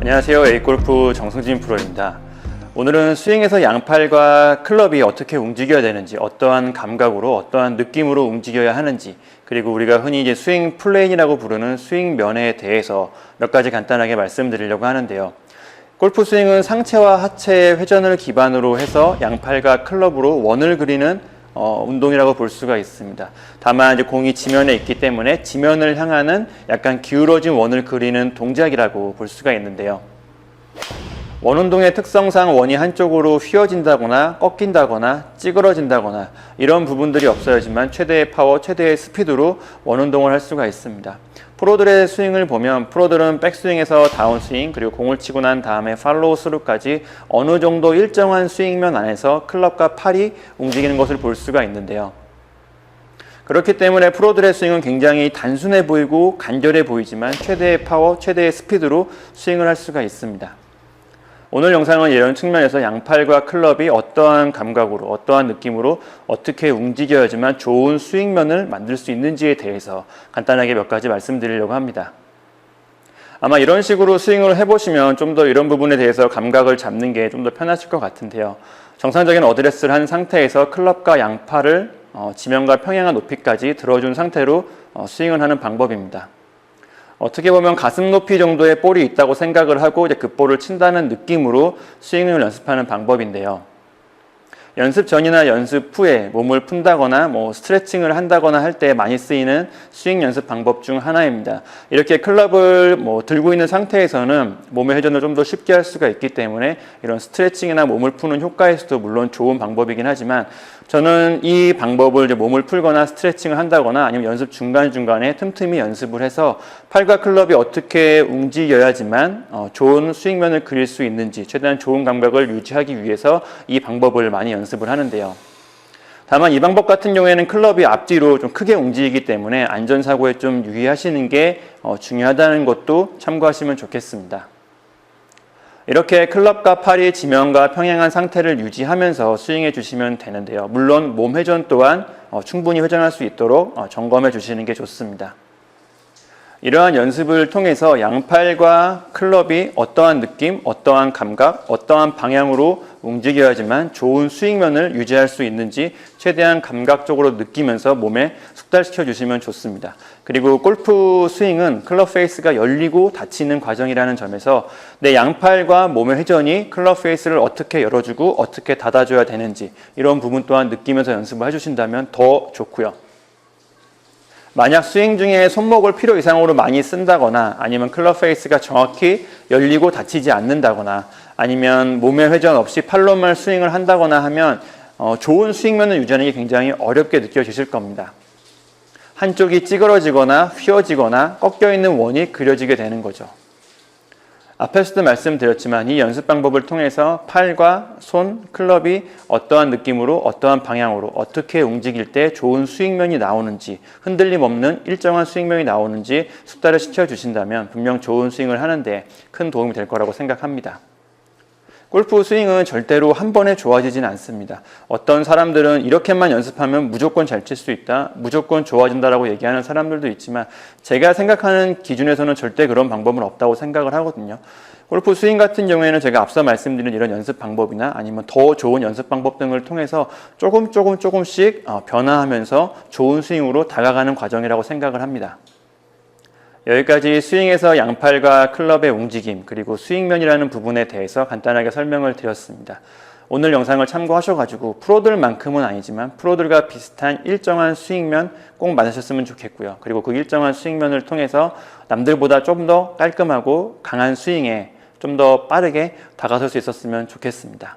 안녕하세요. A골프 정승진 프로입니다. 오늘은 스윙에서 양팔과 클럽이 어떻게 움직여야 되는지, 어떠한 감각으로, 어떠한 느낌으로 움직여야 하는지, 그리고 우리가 흔히 이제 스윙 플레인이라고 부르는 스윙 면에 대해서 몇 가지 간단하게 말씀드리려고 하는데요. 골프 스윙은 상체와 하체의 회전을 기반으로 해서 양팔과 클럽으로 원을 그리는 운동이라고 볼 수가 있습니다. 다만 이제 공이 지면에 있기 때문에 지면을 향하는 약간 기울어진 원을 그리는 동작이라고 볼 수가 있는데요. 원운동의 특성상 원이 한쪽으로 휘어진다거나 꺾인다거나 찌그러진다거나 이런 부분들이 없어야지만 최대의 파워, 최대의 스피드로 원운동을 할 수가 있습니다. 프로들의 스윙을 보면 프로들은 백스윙에서 다운스윙 그리고 공을 치고 난 다음에 팔로우 스루까지 어느 정도 일정한 스윙면 안에서 클럽과 팔이 움직이는 것을 볼 수가 있는데요. 그렇기 때문에 프로들의 스윙은 굉장히 단순해 보이고 간결해 보이지만 최대의 파워, 최대의 스피드로 스윙을 할 수가 있습니다. 오늘 영상은 이런 측면에서 양팔과 클럽이 어떠한 감각으로, 어떠한 느낌으로 어떻게 움직여야지만 좋은 스윙면을 만들 수 있는지에 대해서 간단하게 몇 가지 말씀드리려고 합니다. 아마 이런 식으로 스윙을 해보시면 좀 더 이런 부분에 대해서 감각을 잡는 게 좀 더 편하실 것 같은데요. 정상적인 어드레스를 한 상태에서 클럽과 양팔을 지면과 평행한 높이까지 들어준 상태로 스윙을 하는 방법입니다. 어떻게 보면 가슴 높이 정도의 볼이 있다고 생각을 하고 이제 그 볼을 친다는 느낌으로 스윙을 연습하는 방법인데요. 연습 전이나 연습 후에 몸을 푼다거나 스트레칭을 한다거나 할 때 많이 쓰이는 스윙 연습 방법 중 하나입니다. 이렇게 클럽을 들고 있는 상태에서는 몸의 회전을 좀 더 쉽게 할 수가 있기 때문에 이런 스트레칭이나 몸을 푸는 효과에서도 물론 좋은 방법이긴 하지만 저는 이 방법을 이제 몸을 풀거나 스트레칭을 한다거나 아니면 연습 중간중간에 틈틈이 연습을 해서 팔과 클럽이 어떻게 움직여야지만 좋은 스윙면을 그릴 수 있는지 최대한 좋은 감각을 유지하기 위해서 이 방법을 많이 연습을 하는데요. 다만 이 방법 같은 경우에는 클럽이 앞뒤로 좀 크게 움직이기 때문에 안전사고에 좀 유의하시는 게 중요하다는 것도 참고하시면 좋겠습니다. 이렇게 클럽과 팔이 지면과 평행한 상태를 유지하면서 스윙해 주시면 되는데요. 물론 몸 회전 또한 충분히 회전할 수 있도록 점검해 주시는 게 좋습니다. 이러한 연습을 통해서 양팔과 클럽이 어떠한 느낌, 어떠한 감각, 어떠한 방향으로 움직여야지만 좋은 스윙면을 유지할 수 있는지 최대한 감각적으로 느끼면서 몸에 숙달시켜 주시면 좋습니다. 그리고 골프 스윙은 클럽 페이스가 열리고 닫히는 과정이라는 점에서 내 양팔과 몸의 회전이 클럽 페이스를 어떻게 열어주고 어떻게 닫아줘야 되는지 이런 부분 또한 느끼면서 연습을 해주신다면 더 좋고요. 만약 스윙 중에 손목을 필요 이상으로 많이 쓴다거나 아니면 클럽 페이스가 정확히 열리고 닫히지 않는다거나 아니면 몸의 회전 없이 팔로만 스윙을 한다거나 하면 좋은 스윙면을 유지하는 게 굉장히 어렵게 느껴지실 겁니다. 한쪽이 찌그러지거나 휘어지거나 꺾여있는 원이 그려지게 되는 거죠. 앞에서도 말씀드렸지만 이 연습 방법을 통해서 팔과 손, 클럽이 어떠한 느낌으로 어떠한 방향으로 어떻게 움직일 때 좋은 스윙면이 나오는지 흔들림 없는 일정한 스윙면이 나오는지 숙달을 시켜주신다면 분명 좋은 스윙을 하는데 큰 도움이 될 거라고 생각합니다. 골프 스윙은 절대로 한 번에 좋아지진 않습니다. 어떤 사람들은 이렇게만 연습하면 무조건 잘 칠 수 있다, 무조건 좋아진다라고 얘기하는 사람들도 있지만 제가 생각하는 기준에서는 절대 그런 방법은 없다고 생각을 하거든요. 골프 스윙 같은 경우에는 제가 앞서 말씀드린 이런 연습 방법이나 아니면 더 좋은 연습 방법 등을 통해서 조금씩 변화하면서 좋은 스윙으로 다가가는 과정이라고 생각을 합니다. 여기까지 스윙에서 양팔과 클럽의 움직임 그리고 스윙면이라는 부분에 대해서 간단하게 설명을 드렸습니다. 오늘 영상을 참고하셔가지고 프로들만큼은 아니지만 프로들과 비슷한 일정한 스윙면 꼭 만드셨으면 좋겠고요. 그리고 그 일정한 스윙면을 통해서 남들보다 좀 더 깔끔하고 강한 스윙에 좀 더 빠르게 다가설 수 있었으면 좋겠습니다.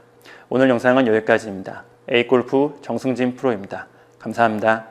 오늘 영상은 여기까지입니다. A골프 정승진 프로입니다. 감사합니다.